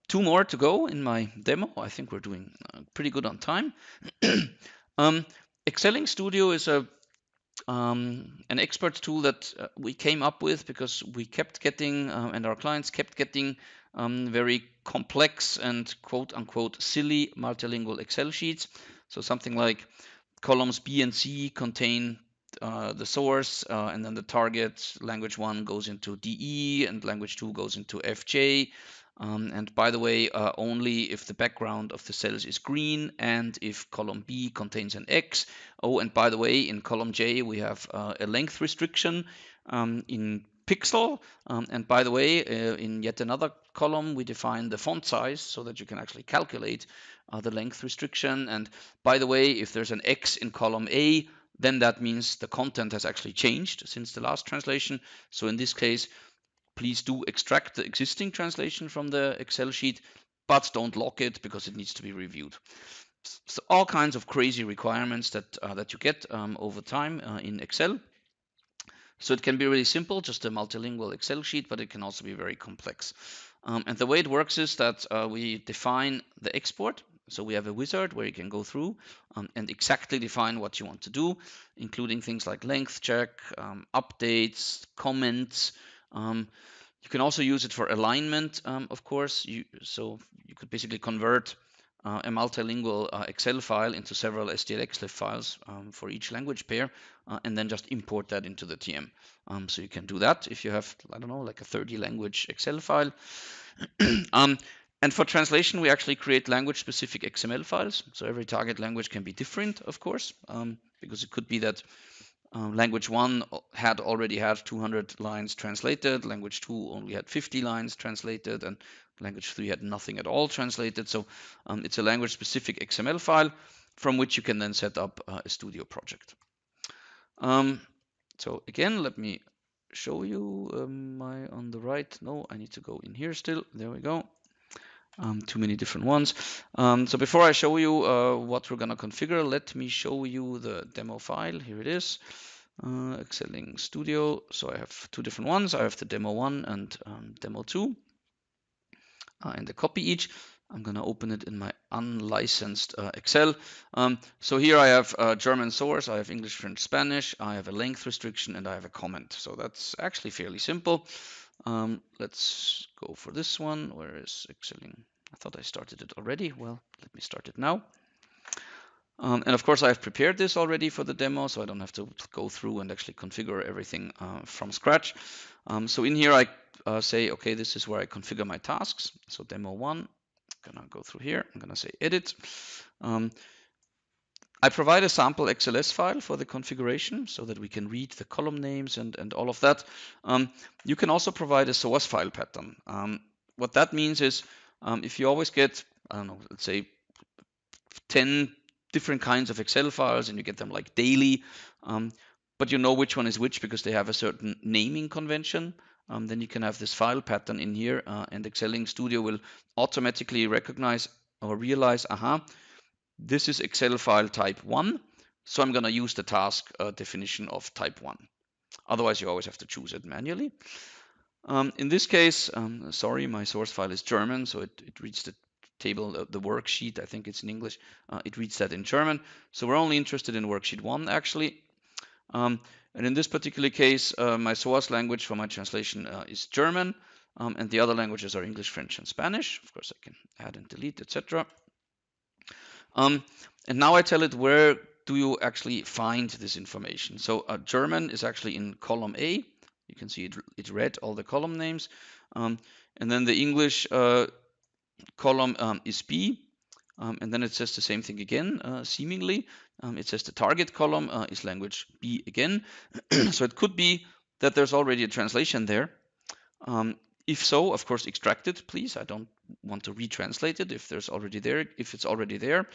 2 more to go in my demo. I think we're doing pretty good on time. SDL Studio is an expert tool that we came up with because we kept getting, and our clients kept getting, very complex and quote unquote silly multilingual Excel sheets. So something like columns B and C contain the source, and then the target language 1 goes into DE and language 2 goes into FJ. And by the way, only if the background of the cells is green and if column B contains an X. Oh, and by the way, in column J, we have a length restriction in pixel. And by the way, in yet another column, we define the font size so that you can actually calculate the length restriction. And by the way, if there's an X in column A, then that means the content has actually changed since the last translation. So in this case, please do extract the existing translation from the Excel sheet, but don't lock it because it needs to be reviewed. So all kinds of crazy requirements that you get over time in Excel. So it can be really simple, just a multilingual Excel sheet, but it can also be very complex. And the way it works is that we define the export. So we have a wizard where you can go through and exactly define what you want to do, including things like length check, updates, comments. You can also use it for alignment, of course. So you could basically convert a multilingual Excel file into several SDL files for each language pair, and then just import that into the TM. So you can do that if you have, I don't know, like a 30 language Excel file. And for translation, we actually create language specific XML files. So every target language can be different, of course, because it could be that language 1 had already had 200 lines translated, language 2 only had 50 lines translated, and language 3 had nothing at all translated. So it's a language specific XML file from which you can then set up a Studio project. So again, let me show you on the right. No, I need to go in here still. There we go. Too many different ones. So before I show you what we're going to configure, let me show you the demo file. Here it is, SDL Studio. So I have 2 different ones. I have the demo 1 and demo 2, and the copy each. I'm going to open it in my unlicensed Excel. So here I have German source, I have English, French, Spanish, I have a length restriction, and I have a comment. So that's actually fairly simple. Let's go for this one. Where is SDL? I thought I started it already. Well, let me start it now. And of course, I've prepared this already for the demo, so I don't have to go through and actually configure everything from scratch. So in here, I say, okay, this is where I configure my tasks. So demo 1, I'm gonna go through here. I'm gonna say edit. I provide a sample XLS file for the configuration so that we can read the column names and all of that. You can also provide a source file pattern. What that means is if you always get, I don't know, let's say 10 different kinds of Excel files and you get them like daily, but you know which one is which because they have a certain naming convention, then you can have this file pattern in here, and SDL Studio will automatically recognize or realize, aha, this is Excel file type 1, so I'm going to use the task definition of type 1. Otherwise, you always have to choose it manually. In this case, sorry, my source file is German, so it reads the table, the worksheet, I think it's in English, it reads that in German. So we're only interested in worksheet 1, actually. And in this particular case, my source language for my translation is German, and the other languages are English, French, and Spanish. Of course, I can add and delete, etc. And now I tell it where do you actually find this information. So German is actually in column A. You can see it read all the column names. And then the English column is B. And then it says the same thing again, seemingly. It says the target column is language B again. So it could be that there's already a translation there. If so, of course, extract it, please. I don't want to retranslate it if it's already there.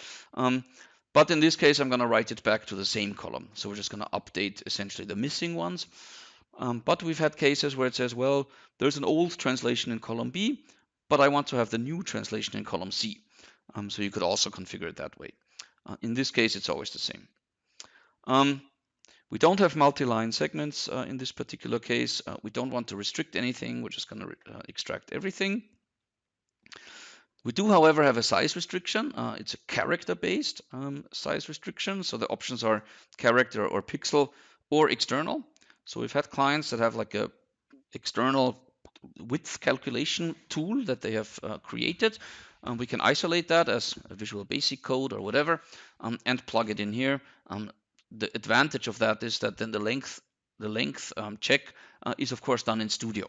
But in this case, I'm going to write it back to the same column. So we're just going to update essentially the missing ones. But we've had cases where it says, well, there's an old translation in column B, but I want to have the new translation in column C. So you could also configure it that way. In this case, it's always the same. We don't have multi-line segments in this particular case. We don't want to restrict anything. We're just going to extract everything. We do, however, have a size restriction. It's a character-based size restriction. So the options are character or pixel or external. So we've had clients that have like a external width calculation tool that they have created. We can isolate that as a Visual Basic code or whatever and plug it in here. The advantage of that is that then the length check is of course done in Studio.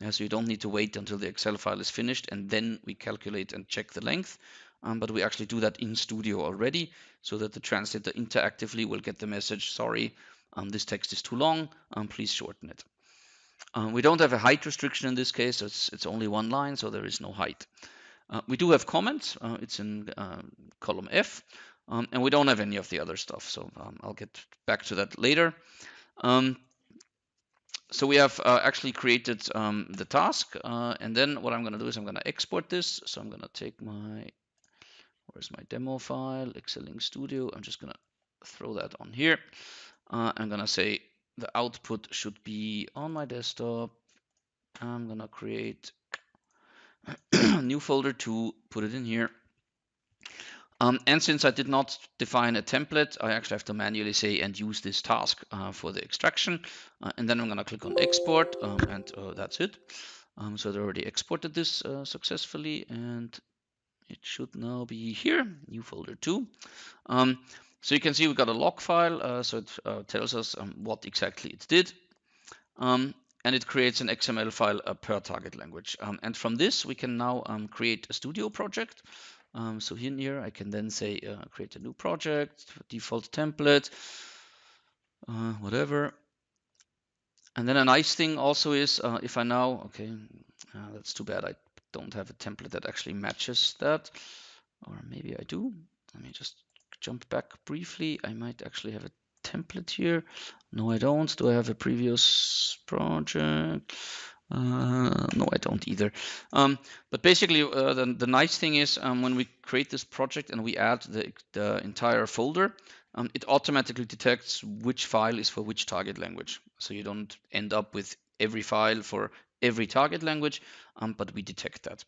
Yeah, so you don't need to wait until the Excel file is finished and then we calculate and check the length. But we actually do that in Studio already so that the translator interactively will get the message, sorry, this text is too long, please shorten it. We don't have a height restriction in this case, so it's only one line, so there is no height. We do have comments, it's in column F, and we don't have any of the other stuff, so I'll get back to that later. So we have actually created the task, and then what I'm going to do is I'm going to export this. So I'm going to take where's my demo file, Excelling Studio. I'm just going to throw that on here. I'm going to say the output should be on my desktop. I'm going to create a new folder to put it in here. And since I did not define a template, I actually have to manually say and use this task for the extraction. And then I'm going to click on export, and that's it. So it already exported this successfully, and it should now be here, new folder 2. So you can see we got a log file, so it tells us what exactly it did. And it creates an XML file per target language. And from this, we can now create a Studio project. So in here, I can then say create a new project, default template, whatever. And then a nice thing also is if I now, okay, that's too bad. I don't have a template that actually matches that. Or maybe I do. Let me just jump back briefly. I might actually have a template here. No, I don't. Do I have a previous project? No, I don't either. But basically, the nice thing is when we create this project and we add the entire folder, it automatically detects which file is for which target language. So you don't end up with every file for every target language, but we detect that.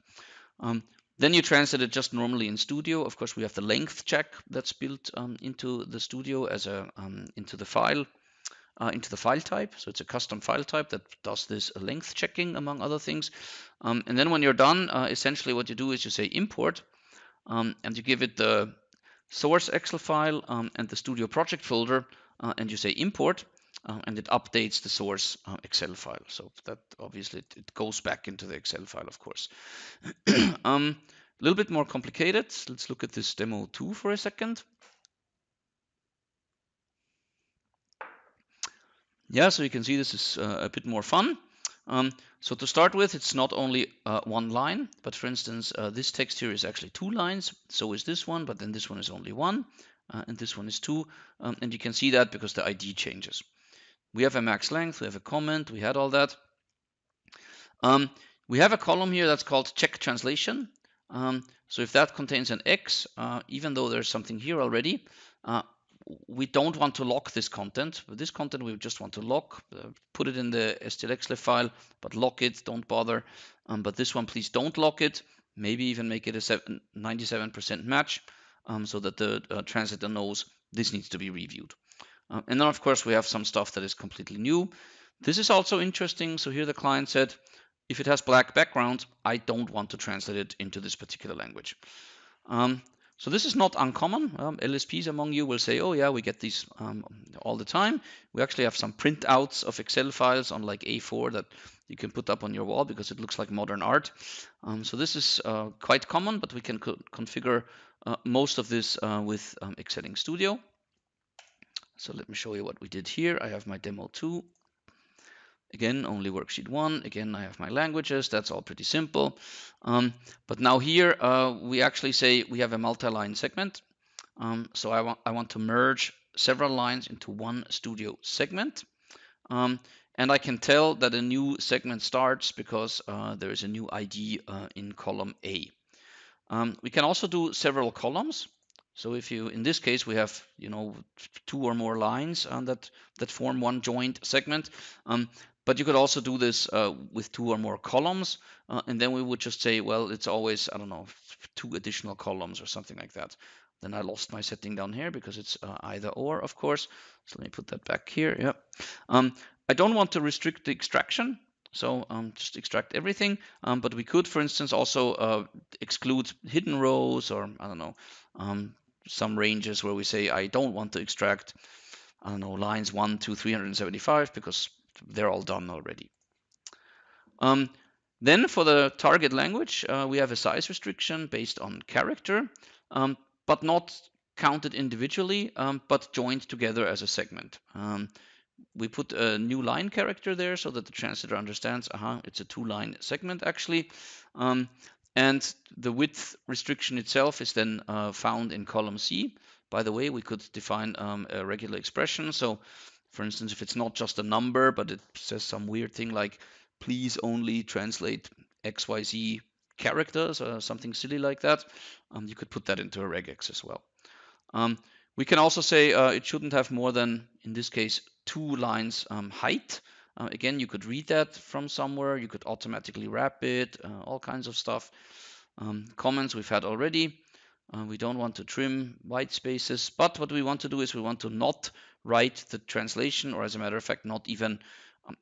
Then you translate it just normally in Studio. Of course, we have the length check that's built into the Studio as into the file type. So it's a custom file type that does this length checking, among other things. And then when you're done, essentially what you do is you say import, and you give it the source Excel file and the Studio project folder, and you say import, and it updates the source Excel file. So that obviously it goes back into the Excel file, of course. A little bit more complicated. Let's look at this demo 2 for a second. Yeah, so you can see this is a bit more fun. So to start with, it's not only one line, but for instance, this text here is actually 2 lines. So is this one, but then this one is only 1, and this one is 2. And you can see that because the ID changes. We have a max length, we have a comment, we had all that. We have a column here that's called check translation. So if that contains an X, even though there's something here already, we don't want to lock this content. This content we just want to lock, put it in the SDL file, but lock it, don't bother. But this one, please don't lock it. Maybe even make it a 97% match so that the translator knows this needs to be reviewed. And then, of course, we have some stuff that is completely new. This is also interesting. So here the client said, if it has black background, I don't want to translate it into this particular language. So this is not uncommon. LSPs among you will say, oh yeah, we get these all the time. We actually have some printouts of Excel files on like A4 that you can put up on your wall because it looks like modern art. So this is quite common, but we can configure most of this with Excelling Studio. So let me show you what we did here. I have my demo 2. Again, only worksheet 1. Again, I have my languages. That's all pretty simple. But now here, we actually say we have a multi-line segment. So I want to merge several lines into one Studio segment. And I can tell that a new segment starts because there is a new ID in column A. We can also do several columns. So if you, in this case, we have 2 or more lines that form one joint segment. But you could also do this with 2 or more columns, and then we would just say, well, it's always, I don't know, 2 additional columns or something like that. Then I lost my setting down here because it's either or, of course. So let me put that back here. Yeah. I don't want to restrict the extraction, so just extract everything. But we could, for instance, also exclude hidden rows, or I don't know, some ranges where we say I don't want to extract, I don't know, lines 1 to 375 because they're all done already. Then for the target language, we have a size restriction based on character, but not counted individually, but joined together as a segment. We put a new line character there so that the translator understands, it's a 2-line segment actually. And the width restriction itself is then found in column C. By the way, we could define a regular expression. So for instance, if it's not just a number, but it says some weird thing like, please only translate XYZ characters or something silly like that, you could put that into a regex as well. We can also say it shouldn't have more than, in this case, 2 lines height. Again, you could read that from somewhere. You could automatically wrap it, all kinds of stuff. Comments we've had already. We don't want to trim white spaces, but what we want to do is we want to not write the translation, or as a matter of fact, not even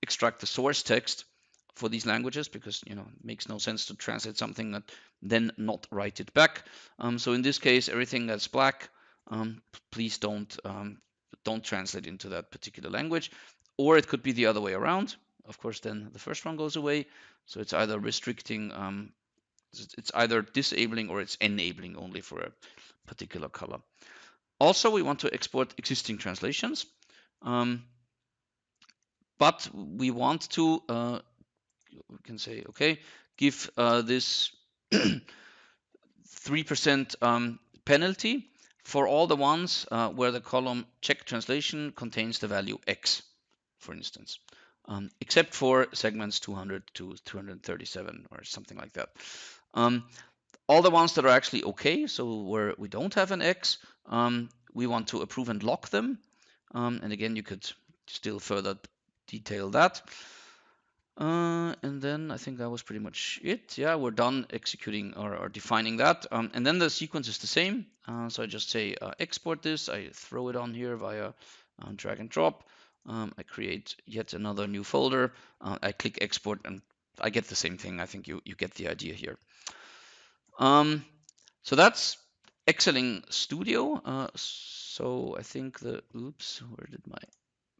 extract the source text for these languages, because it makes no sense to translate something and then not write it back. So in this case, everything that's black, please don't translate into that particular language. Or it could be the other way around. Of course, then the first one goes away. So it's either restricting, it's either disabling or it's enabling only for a particular color. Also, we want to export existing translations. But we want to, we can say, okay, give this 3% penalty for all the ones where the column check translation contains the value X, for instance, except for segments 200 to 237 or something like that. All the ones that are actually okay, so where we don't have an X, we want to approve and lock them. And again, you could still further detail that. And then I think that was pretty much it. Yeah, we're done executing or defining that. And then the sequence is the same. So I just say export this. I throw it on here via drag and drop. I create yet another new folder. I click export and I get the same thing. I think you get the idea here. So that's SDL Studio. So I think oops, where did my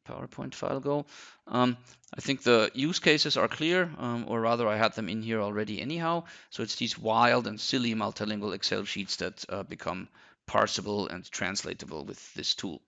PowerPoint file go? I think the use cases are clear, or rather I had them in here already anyhow. So it's these wild and silly multilingual Excel sheets that become parsable and translatable with this tool.